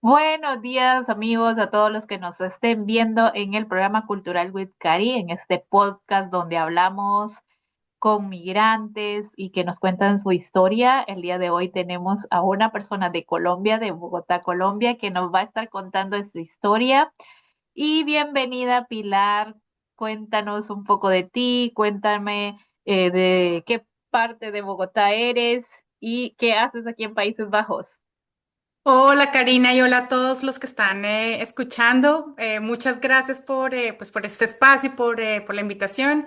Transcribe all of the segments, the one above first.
Buenos días, amigos, a todos los que nos estén viendo en el programa Cultural with Cari, en este podcast donde hablamos con migrantes y que nos cuentan su historia. El día de hoy tenemos a una persona de Colombia, de Bogotá, Colombia, que nos va a estar contando su historia. Y bienvenida, Pilar. Cuéntanos un poco de ti, cuéntame de qué parte de Bogotá eres y qué haces aquí en Países Bajos. Hola Karina y hola a todos los que están escuchando. Muchas gracias por este espacio y por la invitación.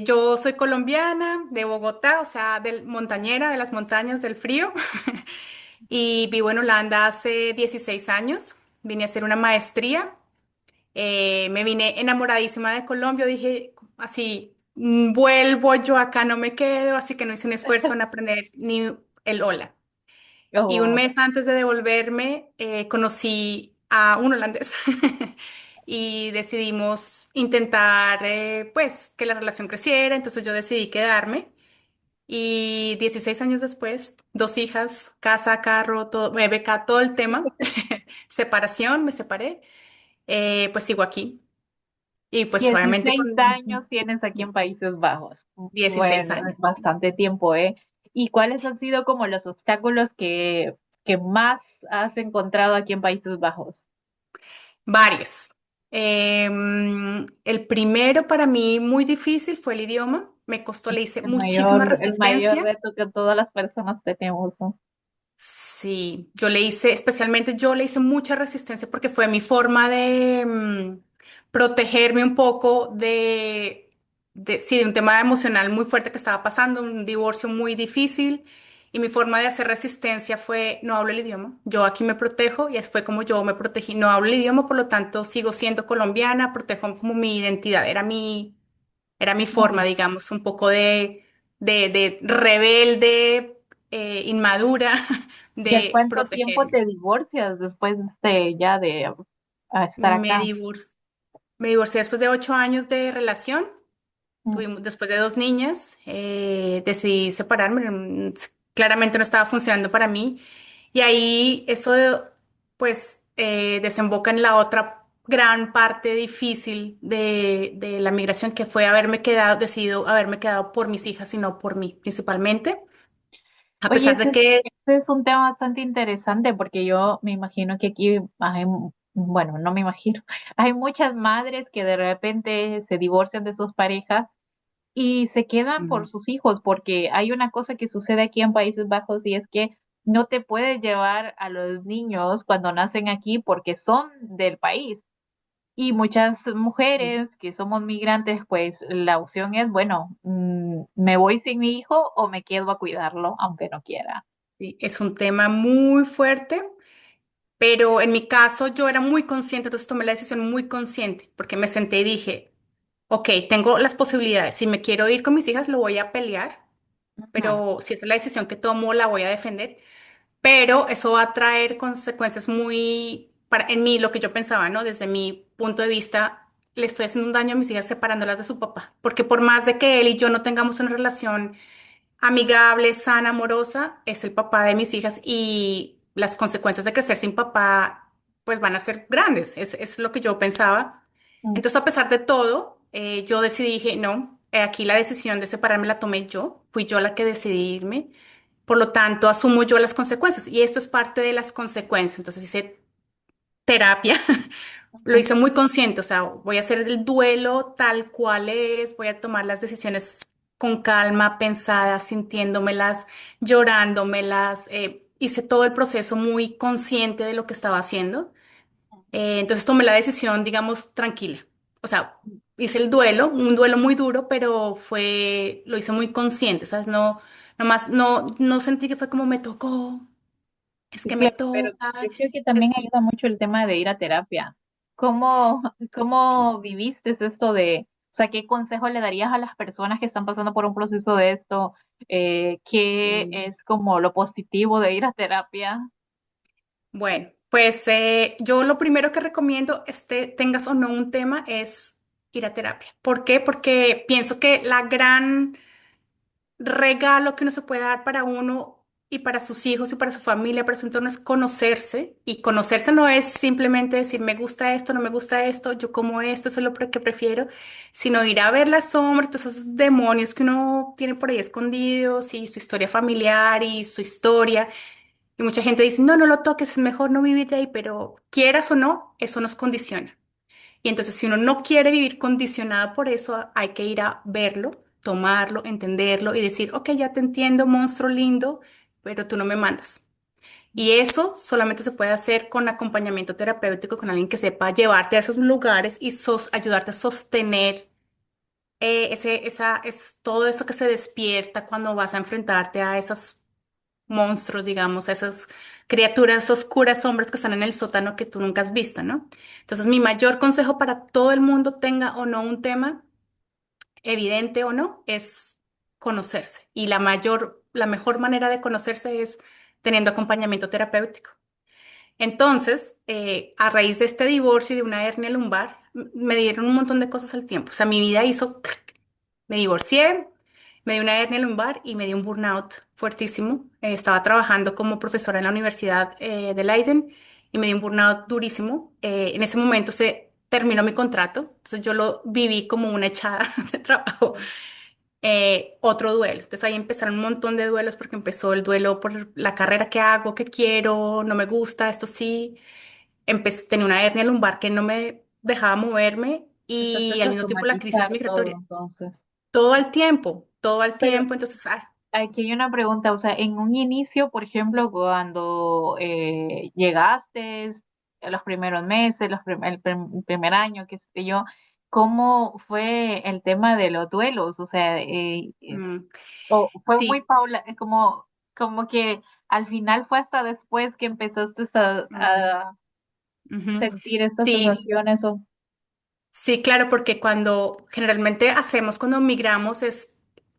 Yo soy colombiana de Bogotá, o sea, montañera de las montañas del frío y vivo en Holanda hace 16 años. Vine a hacer una maestría. Me vine enamoradísima de Colombia. Dije así, vuelvo yo acá, no me quedo, así que no hice un esfuerzo en aprender ni el hola. Y un Oh, mes antes de devolverme, conocí a un holandés y decidimos intentar, pues, que la relación creciera. Entonces yo decidí quedarme y 16 años después, dos hijas, casa, carro, todo, beca, todo el tema, separación, me separé, pues sigo aquí. Y pues obviamente 16 con años tienes aquí en Países Bajos. 16 Bueno, años. es bastante tiempo, ¿eh? ¿Y cuáles han sido como los obstáculos que más has encontrado aquí en Países Bajos? Varios. El primero para mí muy difícil fue el idioma. Me costó, le hice muchísima El mayor resistencia. reto que todas las personas tenemos, ¿no? Sí, yo le hice, especialmente yo le hice mucha resistencia porque fue mi forma de protegerme un poco sí, de un tema emocional muy fuerte que estaba pasando, un divorcio muy difícil. Y mi forma de hacer resistencia fue, no hablo el idioma, yo aquí me protejo y así fue como yo me protegí, no hablo el idioma, por lo tanto sigo siendo colombiana, protejo como mi identidad, era mi forma, Mm. digamos, un poco de rebelde, inmadura, ¿Y en de cuánto tiempo protegerme. te divorcias después ya de estar Me acá? divorcié, me divorcié después de 8 años de relación. Mm. Después de dos niñas, decidí separarme. Claramente no estaba funcionando para mí. Y ahí pues, desemboca en la otra gran parte difícil de la migración, que fue decidido haberme quedado por mis hijas y no por mí, principalmente. A Oye, pesar de que, ese es un tema bastante interesante porque yo me imagino que aquí hay, bueno, no me imagino, hay muchas madres que de repente se divorcian de sus parejas y se quedan por Ujú. sus hijos porque hay una cosa que sucede aquí en Países Bajos y es que no te puedes llevar a los niños cuando nacen aquí porque son del país. Y muchas mujeres que somos migrantes, pues la opción es, bueno, me voy sin mi hijo o me quedo a cuidarlo, aunque no quiera. Sí, es un tema muy fuerte, pero en mi caso yo era muy consciente, entonces tomé la decisión muy consciente, porque me senté y dije, ok, tengo las posibilidades, si me quiero ir con mis hijas lo voy a pelear, Ujú. pero si esa es la decisión que tomo, la voy a defender, pero eso va a traer consecuencias en mí, lo que yo pensaba, ¿no? Desde mi punto de vista, le estoy haciendo un daño a mis hijas separándolas de su papá, porque por más de que él y yo no tengamos una relación amigable, sana, amorosa, es el papá de mis hijas y las consecuencias de crecer sin papá, pues van a ser grandes, es lo que yo pensaba. Mm. Entonces, a pesar de todo, yo decidí, dije, no, aquí la decisión de separarme la tomé yo, fui yo la que decidí irme, por lo tanto, asumo yo las consecuencias y esto es parte de las consecuencias. Entonces, hice terapia. Lo Ujú. hice muy consciente, o sea, voy a hacer el duelo tal cual es, voy a tomar las decisiones con calma, pensadas, sintiéndomelas, llorándomelas. Hice todo el proceso muy consciente de lo que estaba haciendo. Entonces tomé la decisión, digamos, tranquila. O sea, hice el duelo, un duelo muy duro, pero lo hice muy consciente, ¿sabes? No, nomás, no sentí que fue como me tocó, es Sí, que me claro, pero toca, yo creo que también es, ayuda mucho el tema de ir a terapia. sí. ¿Cómo viviste esto o sea, qué consejo le darías a las personas que están pasando por un proceso de esto? ¿Qué Sí. es como lo positivo de ir a terapia? Bueno, pues yo lo primero que recomiendo, tengas o no un tema, es ir a terapia. ¿Por qué? Porque pienso que la gran regalo que uno se puede dar para uno y para sus hijos y para su familia, para su entorno es conocerse. Y conocerse no es simplemente decir, me gusta esto, no me gusta esto, yo como esto, eso es lo que prefiero, sino ir a ver las sombras, todos esos demonios que uno tiene por ahí escondidos y su historia familiar y su historia. Y mucha gente dice, no, no lo toques, es mejor no vivir de ahí, pero quieras o no, eso nos condiciona. Y entonces, si uno no quiere vivir condicionado por eso, hay que ir a verlo, tomarlo, entenderlo y decir, ok, ya te entiendo, monstruo lindo, pero tú no me mandas. Y eso solamente se puede hacer con acompañamiento terapéutico, con alguien que sepa llevarte a esos lugares y ayudarte a sostener todo eso que se despierta cuando vas a enfrentarte a esos monstruos, digamos, a esas criaturas oscuras, sombras que están en el sótano que tú nunca has visto, ¿no? Entonces, mi mayor consejo para todo el mundo, tenga o no un tema, evidente o no, es conocerse. Y la mejor manera de conocerse es teniendo acompañamiento terapéutico. Entonces, a raíz de este divorcio y de una hernia lumbar, me dieron un montón de cosas al tiempo. O sea, mi vida hizo, me divorcié, me dio una hernia lumbar y me dio un burnout fuertísimo. Estaba trabajando como profesora en la Universidad de Leiden y me dio un burnout durísimo. En ese momento se terminó mi contrato, entonces yo lo viví como una echada de trabajo. Otro duelo. Entonces ahí empezaron un montón de duelos porque empezó el duelo por la carrera que hago, que quiero, no me gusta, esto sí. Tenía una hernia lumbar que no me dejaba moverme y Empezaste al a mismo tiempo la crisis somatizar todo, migratoria. entonces. Todo el Pero tiempo. Entonces, aquí hay una pregunta, o sea, en un inicio, por ejemplo, cuando llegaste, en los primeros meses, el primer año, qué sé yo, ¿cómo fue el tema de los duelos? O sea, mm, o fue muy sí. como que al final fue hasta después que empezaste mm, a ujú. sentir estas Sí, sensaciones o sí, claro, porque cuando generalmente hacemos cuando migramos es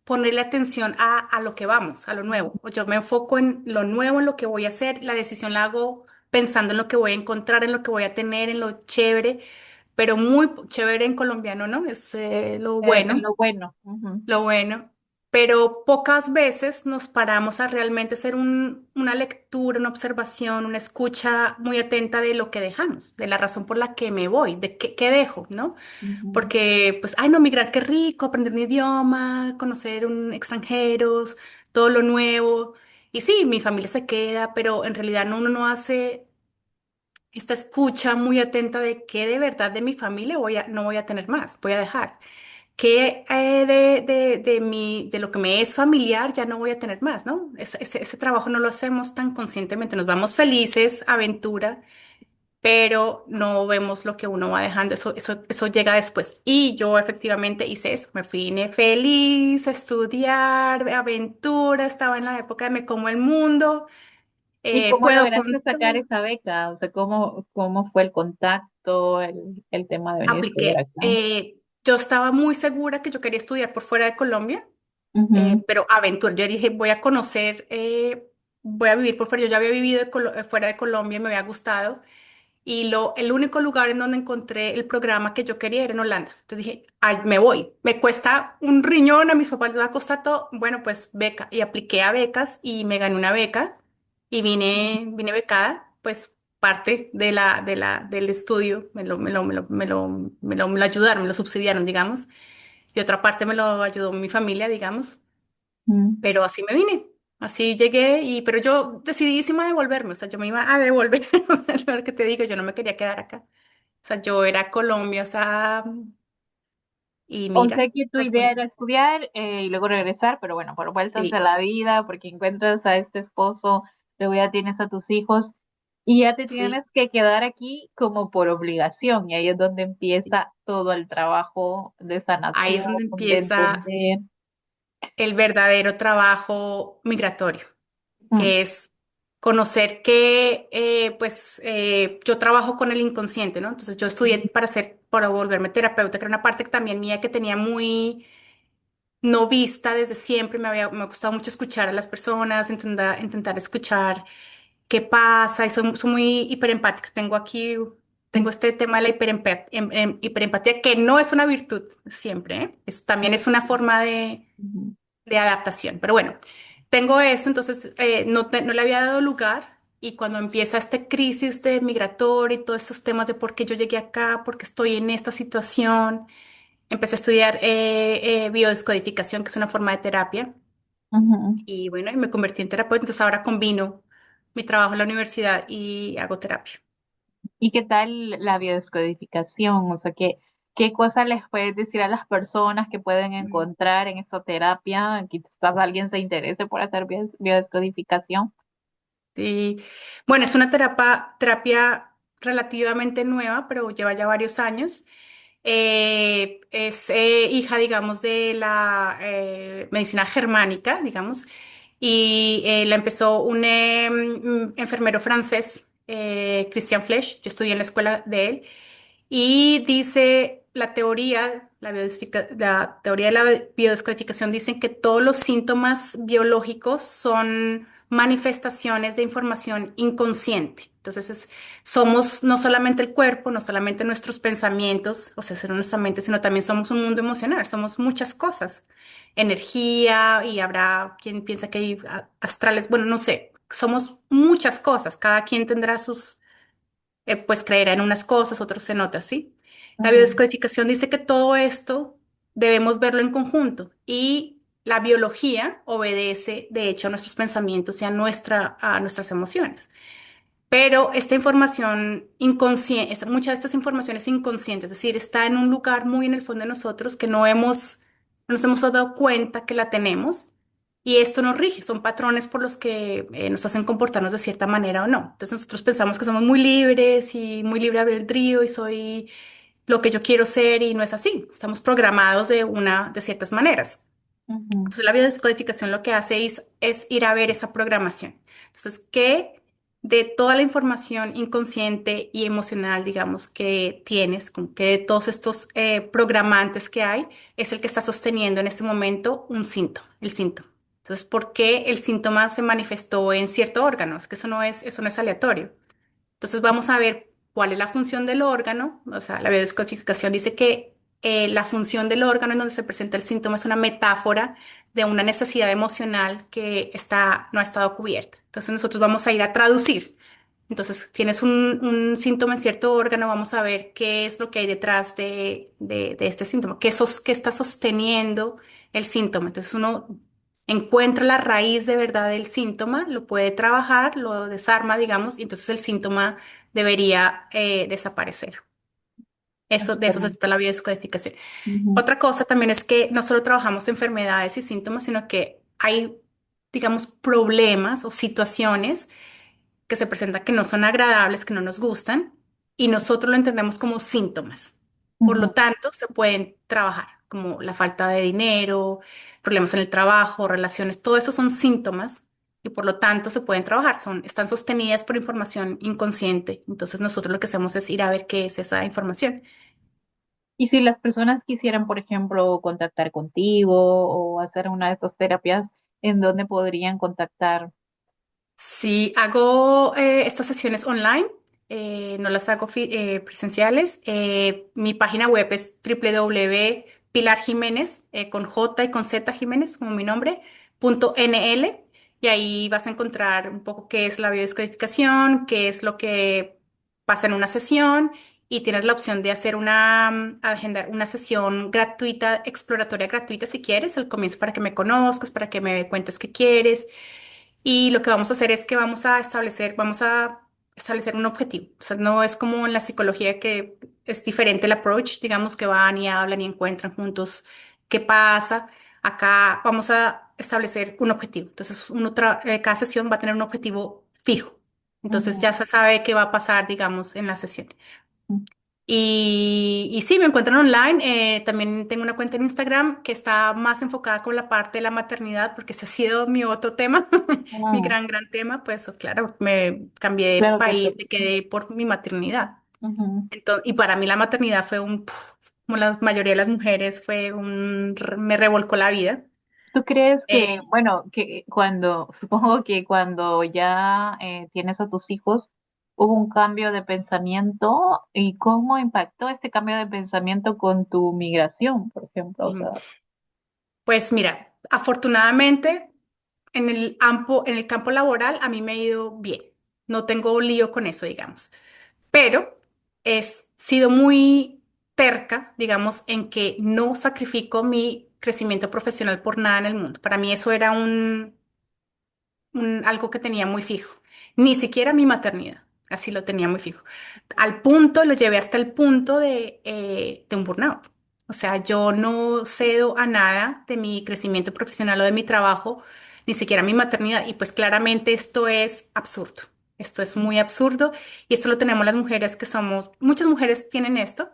ponerle atención a lo que vamos, a lo nuevo. O yo me enfoco en lo nuevo, en lo que voy a hacer, la decisión la hago pensando en lo que voy a encontrar, en lo que voy a tener, en lo chévere, pero muy chévere en colombiano, ¿no? Es lo bueno. lo bueno. Ujú, Lo bueno, pero pocas veces nos paramos a realmente hacer una lectura, una observación, una escucha muy atenta de lo que dejamos, de la razón por la que me voy, de qué dejo, ¿no? ujú. Porque, pues, ay, no, migrar, qué rico, aprender un idioma, conocer extranjeros, todo lo nuevo. Y sí, mi familia se queda, pero en realidad uno no hace esta escucha muy atenta de qué de verdad de mi familia no voy a tener más, voy a dejar que de lo que me es familiar ya no voy a tener más, ¿no? Ese trabajo no lo hacemos tan conscientemente, nos vamos felices, aventura, pero no vemos lo que uno va dejando, eso llega después. Y yo efectivamente hice eso, me fui feliz a estudiar, aventura, estaba en la época de me como el mundo, ¿Y cómo puedo con lograste sacar todo. esa beca? O sea, ¿cómo fue el contacto, el tema de venir a estudiar Apliqué. acá? Yo estaba muy segura que yo quería estudiar por fuera de Colombia. Ujú, Pero aventura. Yo dije, voy a conocer, voy a vivir por fuera. Yo ya había vivido fuera de Colombia y me había gustado. Y el único lugar en donde encontré el programa que yo quería era en Holanda. Entonces dije, ay, me voy. Me cuesta un riñón, a mis papás les va a costar todo. Bueno, pues beca. Y apliqué a becas y me gané una beca y vine becada. Pues parte del estudio me lo ayudaron, me lo subsidiaron, digamos. Y otra parte me lo ayudó mi familia, digamos. ujú. Pero así me vine, así llegué pero yo decididísima de devolverme, o sea, yo me iba a devolver, o sea, es lo que te digo, yo no me quería quedar acá. O sea, yo era Colombia, o sea, y O sea mira, que tu las idea era vueltas. estudiar y luego regresar, pero bueno, por vueltas de Sí, la vida, porque encuentras a este esposo, luego ya tienes a tus hijos y ya te sí, tienes que quedar aquí como por obligación. Y ahí es donde sí. empieza todo el trabajo de Ahí sanación, es donde de empieza entender. el verdadero trabajo migratorio, Mm, que es conocer que, pues, yo trabajo con el inconsciente, ¿no? Entonces yo estudié para volverme terapeuta, que era una parte que también mía que tenía muy no vista desde siempre, me ha gustado mucho escuchar a las personas, intentar escuchar qué pasa, y soy muy hiperempática. Tengo este tema de la hiperempatía, que no es una virtud siempre, ¿eh? También es una forma de, ujú. de adaptación. Pero bueno, tengo esto, entonces no le había dado lugar y cuando empieza esta crisis de migratorio y todos estos temas de por qué yo llegué acá, por qué estoy en esta situación, empecé a estudiar biodescodificación, que es una forma de terapia Ujú. y bueno, y me convertí en terapeuta, entonces ahora combino mi trabajo en la universidad y hago terapia. ¿Y qué tal la biodescodificación? O sea, ¿qué cosas les puedes decir a las personas que pueden Mm. encontrar en esta terapia? Quizás alguien se interese por hacer biodescodificación. Y bueno, es una terapia relativamente nueva, pero lleva ya varios años. Es hija, digamos, de la medicina germánica, digamos, y la empezó un enfermero francés, Christian Flech. Yo estudié en la escuela de él. Y dice la teoría de la biodescodificación dicen que todos los síntomas biológicos son manifestaciones de información inconsciente. Entonces, somos no solamente el cuerpo, no solamente nuestros pensamientos, o sea, ser nuestra mente, sino también somos un mundo emocional, somos muchas cosas. Energía, y habrá quien piensa que hay astrales, bueno, no sé, somos muchas cosas, cada quien tendrá sus pues creerá en unas cosas, otros en otras, ¿sí? La Ujú, biodescodificación dice que todo esto debemos verlo en conjunto y la biología obedece, de hecho, a nuestros pensamientos y a a nuestras emociones. Pero esta información inconsciente, muchas de estas informaciones inconscientes, es decir, está en un lugar muy en el fondo de nosotros que no nos hemos dado cuenta que la tenemos y esto nos rige, son patrones por los que nos hacen comportarnos de cierta manera o no. Entonces nosotros pensamos que somos muy libres y muy libre albedrío y soy lo que yo quiero ser y no es así. Estamos programados de ciertas maneras. ujú, Entonces, la biodescodificación lo que hace es ir a ver esa programación. Entonces, ¿qué de toda la información inconsciente y emocional, digamos, que tienes, como que de todos estos programantes que hay, es el que está sosteniendo en este momento un síntoma, el síntoma? Entonces, ¿por qué el síntoma se manifestó en cierto órgano? Es que eso no es aleatorio. Entonces vamos a ver cuál es la función del órgano. O sea, la biodescodificación dice que la función del órgano en donde se presenta el síntoma es una metáfora de una necesidad emocional que no ha estado cubierta. Entonces nosotros vamos a ir a traducir. Entonces, tienes un síntoma en cierto órgano, vamos a ver qué es lo que hay detrás de este síntoma, qué está sosteniendo el síntoma. Entonces, uno encuentra la raíz de verdad del síntoma, lo puede trabajar, lo desarma, digamos, y entonces el síntoma debería desaparecer. De eso se excelente. trata la biodescodificación. Ujú, Otra cosa también es que no solo trabajamos enfermedades y síntomas, sino que hay, digamos, problemas o situaciones que se presentan que no son agradables, que no nos gustan, y nosotros lo entendemos como síntomas. Por ujú. lo tanto, se pueden trabajar, como la falta de dinero, problemas en el trabajo, relaciones, todo eso son síntomas y por lo tanto se pueden trabajar, están sostenidas por información inconsciente. Entonces nosotros lo que hacemos es ir a ver qué es esa información. Y si las personas quisieran, por ejemplo, contactar contigo o hacer una de estas terapias, ¿en dónde podrían contactar? Si hago estas sesiones online, no las hago presenciales. Mi página web es www.pilarjiménez, con J y con Z Jiménez, como mi nombre, .nl, y ahí vas a encontrar un poco qué es la biodescodificación, qué es lo que pasa en una sesión, y tienes la opción de hacer agendar una sesión gratuita, exploratoria gratuita si quieres, al comienzo para que me conozcas, para que me cuentes qué quieres. Y lo que vamos a hacer es que vamos a establecer un objetivo. O sea, no es como en la psicología que es diferente el approach, digamos que van y hablan y encuentran juntos qué pasa. Acá vamos a establecer un objetivo. Entonces, cada sesión va a tener un objetivo fijo. Entonces, Ujú, ya se sabe qué va a pasar, digamos, en la sesión. ujú. Y sí, me encuentran online. También tengo una cuenta en Instagram que está más enfocada con la parte de la maternidad, porque ese ha sido mi otro tema, mi Mm, gran tema. Pues claro, me cambié de claro que país, sí. me quedé por mi maternidad. Ujú. Entonces, y para mí la maternidad como la mayoría de las mujeres, me revolcó la vida. ¿Tú crees que, Eh, bueno, que cuando, supongo que cuando ya tienes a tus hijos, hubo un cambio de pensamiento y cómo impactó este cambio de pensamiento con tu migración, por ejemplo? O sea, pues mira, afortunadamente. en el campo laboral a mí me ha ido bien. No tengo lío con eso, digamos. Pero he sido muy terca, digamos, en que no sacrifico mi crecimiento profesional por nada en el mundo. Para mí eso era algo que tenía muy fijo. Ni siquiera mi maternidad, así lo tenía muy fijo. Al punto, lo llevé hasta el punto de un burnout. O sea, yo no cedo a nada de mi crecimiento profesional o de mi trabajo, ni siquiera mi maternidad. Y pues claramente esto es absurdo. Esto es muy absurdo y esto lo tenemos las mujeres que somos, muchas mujeres tienen esto,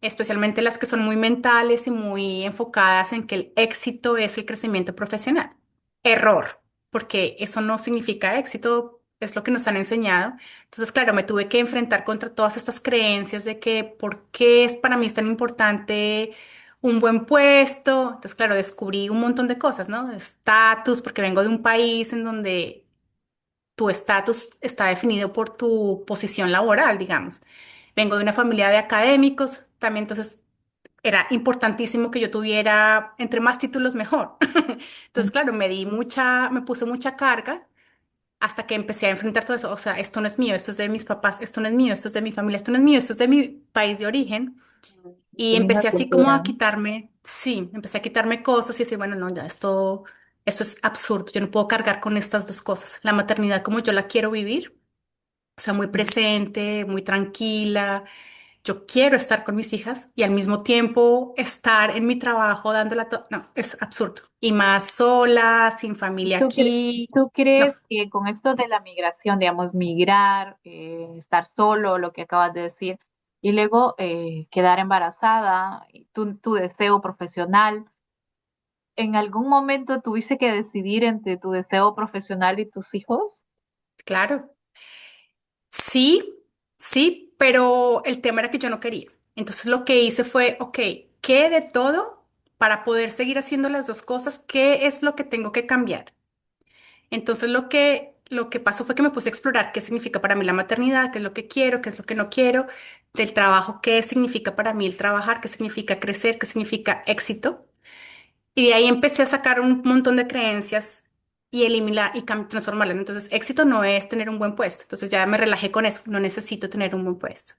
especialmente las que son muy mentales y muy enfocadas en que el éxito es el crecimiento profesional. Error, porque eso no significa éxito, es lo que nos han enseñado. Entonces, claro, me tuve que enfrentar contra todas estas creencias de que por qué es para mí es tan importante un buen puesto. Entonces, claro, descubrí un montón de cosas, ¿no? Estatus, porque vengo de un país en donde tu estatus está definido por tu posición laboral, digamos. Vengo de una familia de académicos, también entonces era importantísimo que yo tuviera entre más títulos mejor. Entonces, claro, me puse mucha carga hasta que empecé a enfrentar todo eso. O sea, esto no es mío, esto es de mis papás, esto no es mío, esto es de mi familia, esto no es mío, esto es de mi país de origen. Y Tu misma empecé así como cultura, a ¿no? quitarme, sí, empecé a quitarme cosas y decir, bueno, no, ya esto es absurdo, yo no puedo cargar con estas dos cosas. La maternidad como yo la quiero vivir, o sea, muy presente, muy tranquila. Yo quiero estar con mis hijas y al mismo tiempo estar en mi trabajo dándola todo. No, es absurdo. Y más sola, sin familia ¿Tú, aquí. tú No, crees que con esto de la migración, digamos, migrar, estar solo, lo que acabas de decir, y luego quedar embarazada, y tu deseo profesional, ¿en algún momento tuviste que decidir entre tu deseo profesional y tus hijos? claro. Sí, sí, pero el tema era que yo no quería. Entonces lo que hice fue, ok, ¿qué de todo para poder seguir haciendo las dos cosas? ¿Qué es lo que tengo que cambiar? Entonces lo que pasó fue que me puse a explorar qué significa para mí la maternidad, qué es lo que quiero, qué es lo que no quiero, del trabajo, qué significa para mí el trabajar, qué significa crecer, qué significa éxito. Y de ahí empecé a sacar un montón de creencias y eliminar y transformarlas. Entonces, éxito no es tener un buen puesto. Entonces ya me relajé con eso, no necesito tener un buen puesto.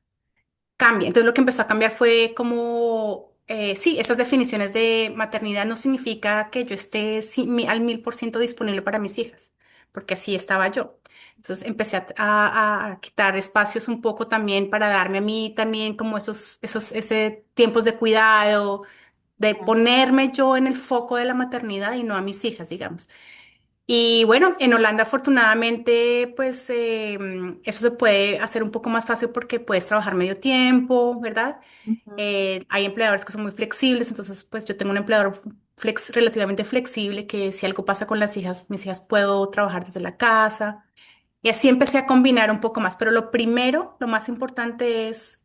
Cambia. Entonces lo que empezó a cambiar fue como, sí, esas definiciones de maternidad no significa que yo esté al 1000% disponible para mis hijas, porque así estaba yo. Entonces empecé a quitar espacios un poco también para darme a mí también como ese tiempos de cuidado, de ponerme yo en el foco de la maternidad y no a mis hijas, digamos. Y bueno, en Holanda afortunadamente, pues eso se puede hacer un poco más fácil porque puedes trabajar medio tiempo, ¿verdad? Ujú. Hay empleadores que son muy flexibles, entonces pues yo tengo un empleador relativamente flexible que si algo pasa con las hijas, mis hijas puedo trabajar desde la casa. Y así empecé a combinar un poco más, pero lo primero, lo más importante es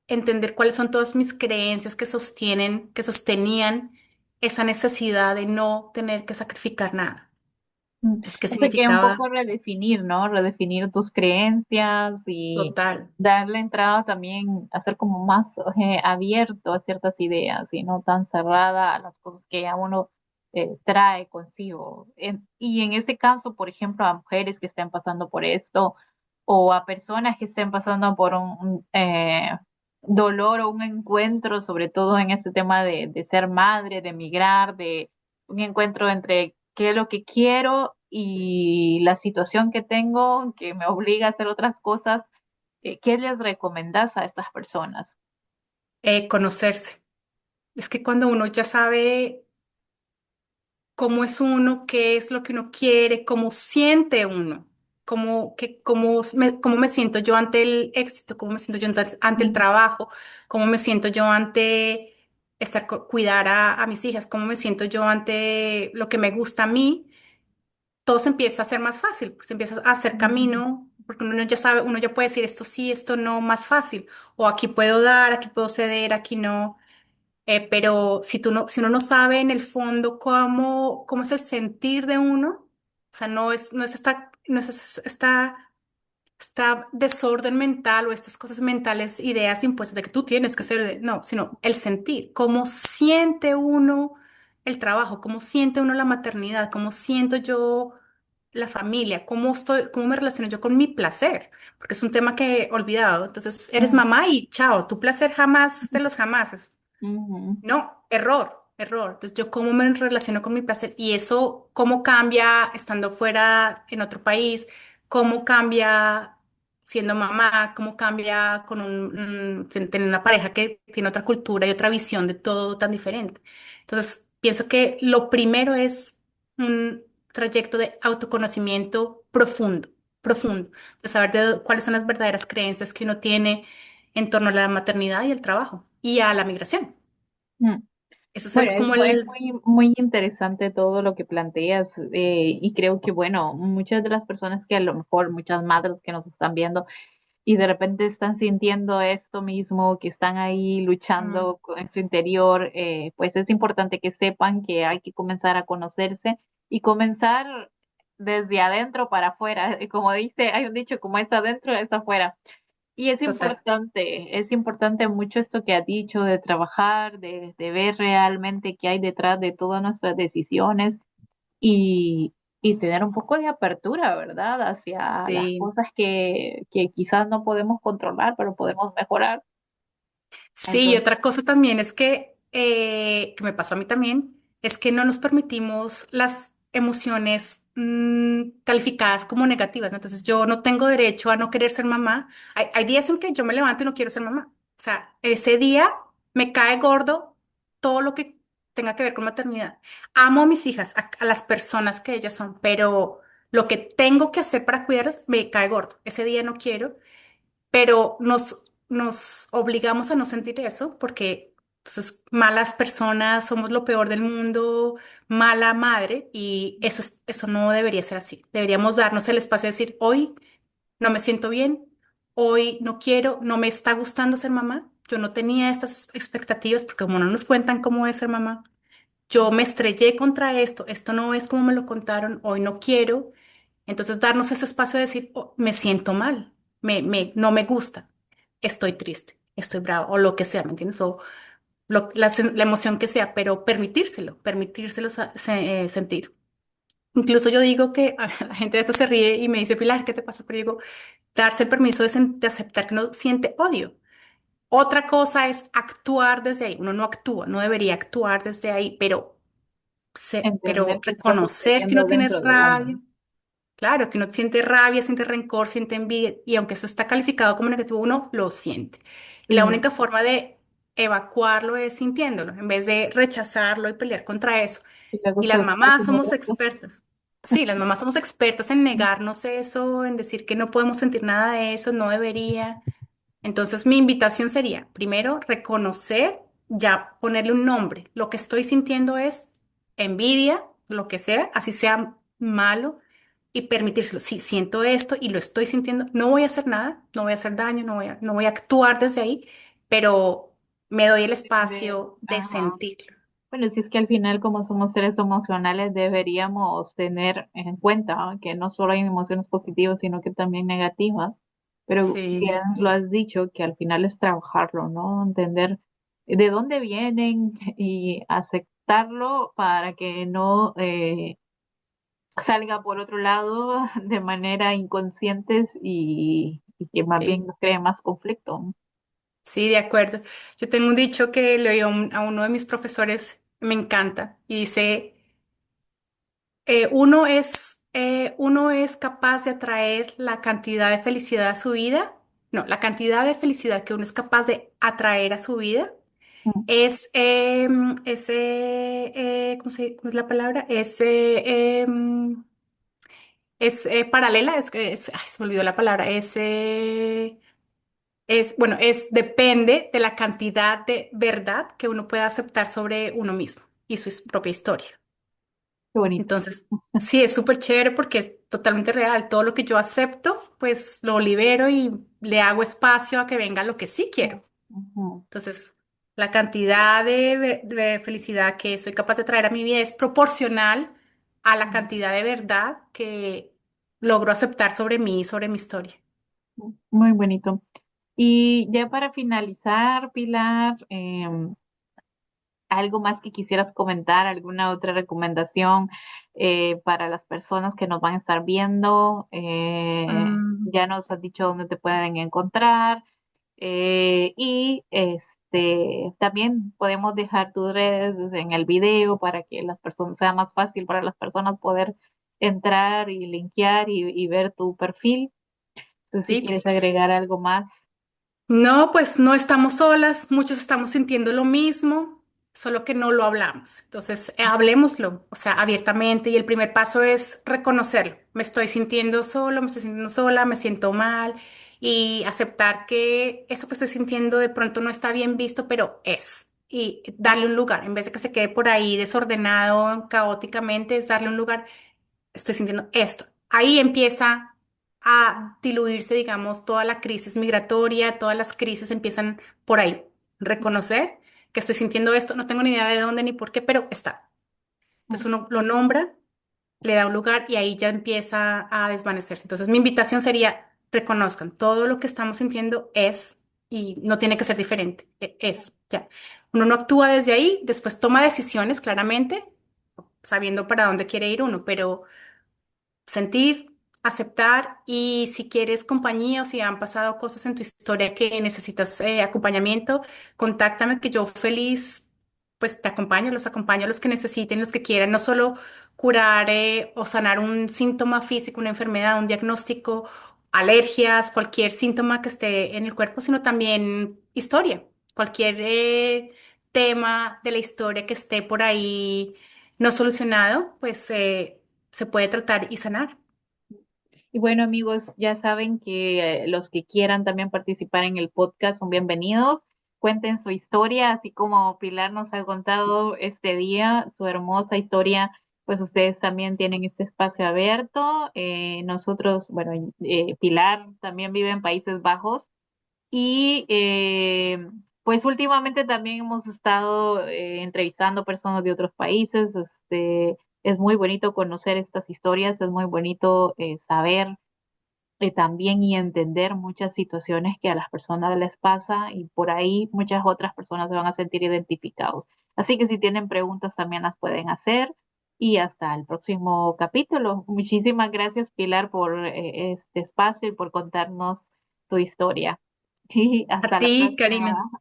entender cuáles son todas mis creencias que sostenían esa necesidad de no tener que sacrificar nada. Entonces, ¿qué Así que un significaba? poco redefinir, ¿no? Redefinir tus creencias y Total, darle entrada también a ser como más abierto a ciertas ideas y no tan cerrada a las cosas que ya uno trae consigo. Y en este caso, por ejemplo, a mujeres que estén pasando por esto o a personas que estén pasando por un dolor o un encuentro, sobre todo en este tema de ser madre, de migrar, de un encuentro entre qué es lo que quiero y la situación que tengo que me obliga a hacer otras cosas. ¿Qué les recomendás a estas personas? conocerse. Es que cuando uno ya sabe cómo es uno, qué es lo que uno quiere, cómo siente uno, cómo me siento yo ante el éxito, cómo me siento yo ante el Mm, trabajo, cómo me siento yo ante cuidar a mis hijas, cómo me siento yo ante lo que me gusta a mí, todo se empieza a hacer más fácil, pues, se empieza a hacer mm, camino, porque uno ya sabe, uno ya puede decir esto sí, esto no, más fácil, o aquí puedo dar, aquí puedo ceder, aquí no. Pero si uno no sabe en el fondo cómo es el sentir de uno, o sea, no es esta desorden mental o estas cosas mentales, ideas impuestas de que tú tienes que hacer, no, sino el sentir, cómo siente uno el trabajo, cómo siente uno la maternidad, cómo siento yo. la familia, cómo me relaciono yo con mi placer, porque es un tema que he olvidado. Entonces, eres Mm, mamá y chao, tu placer jamás de los jamases. ujú, No, error, error. Entonces, yo cómo me relaciono con mi placer y eso, cómo cambia estando fuera en otro país, cómo cambia siendo mamá, cómo cambia con sin tener una pareja que tiene otra cultura y otra visión de todo tan diferente. Entonces, pienso que lo primero es un trayecto de autoconocimiento profundo, profundo, de saber cuáles son las verdaderas creencias que uno tiene en torno a la maternidad y el trabajo y a la migración. mm. Eso es Bueno, como es el... muy interesante todo lo que planteas y creo que, bueno, muchas de las personas que a lo mejor, muchas madres que nos están viendo y de repente están sintiendo esto mismo, que están ahí Mm, luchando en su interior, pues es importante que sepan que hay que comenzar a conocerse y comenzar desde adentro para afuera. Como dice, hay un dicho, como es adentro, es afuera. Y total. es importante mucho esto que has dicho de trabajar, de ver realmente qué hay detrás de todas nuestras decisiones y tener un poco de apertura, ¿verdad? Hacia las Sí. cosas que quizás no podemos controlar, pero podemos mejorar. Sí, y Entonces, otra cosa también es que me pasó a mí también, es que no nos permitimos las emociones calificadas como negativas, ¿no? Entonces yo no tengo derecho a no querer ser mamá. Hay días en que yo me levanto y no quiero ser mamá. O sea, ese día me cae gordo todo lo que tenga que ver con maternidad. Amo a mis hijas, a las personas que ellas son, pero lo que tengo que hacer para cuidarlas me cae gordo. Ese día no quiero. Pero nos obligamos a no sentir eso porque entonces malas personas, somos lo peor del mundo, mala madre y eso no debería ser así. Deberíamos darnos el espacio de decir, hoy no me siento bien, hoy no quiero, no me está gustando ser mamá. Yo no tenía estas expectativas porque como no nos cuentan cómo es ser mamá, yo me estrellé contra esto no es como me lo contaron, hoy no quiero. Entonces, darnos ese espacio de decir, "Oh, me siento mal, no me gusta, estoy triste, estoy bravo, o lo que sea, ¿me entiendes? O la emoción que sea, pero permitírselo sentir. Incluso yo digo que la gente a veces se ríe y me dice, Pilar, ¿qué te pasa? Pero yo digo, darse el permiso de aceptar que uno siente odio. Otra cosa es actuar desde ahí. Uno no actúa, no debería actuar desde ahí, pero entender qué está reconocer que uno sucediendo tiene dentro de uno. rabia. Claro, que uno siente rabia, siente rencor, siente envidia, y aunque eso está calificado como negativo, uno lo siente. Y la Sí, única forma de evacuarlo es sintiéndolo, en vez de rechazarlo y pelear contra eso. y luego Y las solucionar mamás como somos resto. expertas. Sí, las mamás somos expertas en negarnos eso, en decir que no podemos sentir nada de eso, no debería. Entonces, mi invitación sería, primero, reconocer, ya ponerle un nombre. Lo que estoy sintiendo es envidia, lo que sea, así sea malo, y permitírselo. Sí, siento esto y lo estoy sintiendo. No voy a hacer nada, no voy a hacer daño, no voy a actuar desde ahí, pero me doy el Entender, espacio de ajá. sentirlo. Bueno, si es que al final, como somos seres emocionales, deberíamos tener en cuenta, ¿no? Que no solo hay emociones positivas, sino que también negativas. Pero Sí, bien lo has dicho, que al final es trabajarlo, ¿no? Entender de dónde vienen y aceptarlo para que no salga por otro lado de manera inconscientes y que más bien sí, nos cree más conflicto. sí, de acuerdo. Yo tengo un dicho que le oí a uno de mis profesores, me encanta, y dice... uno es capaz de atraer la cantidad de felicidad a su vida. No, la cantidad de felicidad que uno es capaz de atraer a su vida Mm, ¿cómo es la palabra? Es paralela, ay, se me olvidó la palabra, bueno, depende de la cantidad de verdad que uno pueda aceptar sobre uno mismo y su propia historia. qué bonito. Entonces, sí, es súper chévere porque es totalmente real. Todo lo que yo acepto, pues lo libero y le hago espacio a que venga lo que sí quiero. Ujú. Entonces, la cantidad de felicidad que soy capaz de traer a mi vida es proporcional a la cantidad de verdad que logro aceptar sobre mí y sobre mi historia. Muy bonito. Y ya para finalizar, Pilar, ¿Algo más que quisieras comentar? ¿Alguna otra recomendación para las personas que nos van a estar viendo? Mm, Ya nos has dicho dónde te pueden encontrar. Y también podemos dejar tus redes en el video para que las personas sea más fácil para las personas poder entrar y linkear y ver tu perfil. Entonces, si sí. quieres agregar algo más. No, pues no estamos solas, muchos estamos sintiendo lo mismo, solo que no lo hablamos. Entonces, hablemoslo, o sea, abiertamente. Y el primer paso es reconocerlo. Me estoy sintiendo solo, me estoy sintiendo sola, me siento mal y aceptar que eso que estoy sintiendo de pronto no está bien visto, pero es. Y darle un lugar, en vez de que se quede por ahí desordenado, caóticamente, es darle un lugar. Estoy sintiendo esto. Ahí empieza a diluirse, digamos, toda la crisis migratoria, todas las crisis empiezan por ahí. Reconocer que estoy sintiendo esto, no tengo ni idea de dónde ni por qué, pero está. Entonces uno lo nombra, le da un lugar y ahí ya empieza a desvanecerse. Entonces mi invitación sería, reconozcan, todo lo que estamos sintiendo es y no tiene que ser diferente, es, ya. Uno no actúa desde ahí, después toma decisiones claramente, sabiendo para dónde quiere ir uno, pero sentir, aceptar y si quieres compañía o si han pasado cosas en tu historia que necesitas acompañamiento, contáctame que yo feliz pues te acompaño, los acompaño a los que necesiten, los que quieran, no solo curar o sanar un síntoma físico, una enfermedad, un diagnóstico, alergias, cualquier síntoma que esté en el cuerpo, sino también historia, cualquier tema de la historia que esté por ahí no solucionado, pues se puede tratar y sanar. Y bueno, amigos, ya saben que los que quieran también participar en el podcast son bienvenidos. Cuenten su historia, así como Pilar nos ha contado este día, su hermosa historia, pues ustedes también tienen este espacio abierto. Nosotros, bueno, Pilar también vive en Países Bajos y pues últimamente también hemos estado entrevistando personas de otros países. Es muy bonito conocer estas historias, es muy bonito saber también y entender muchas situaciones que a las personas les pasa y por ahí muchas otras personas se van a sentir identificados. Así que si tienen preguntas también las pueden hacer y hasta el próximo capítulo. Muchísimas gracias, Pilar, por este espacio y por contarnos tu historia. Y A hasta la ti, Karina. próxima.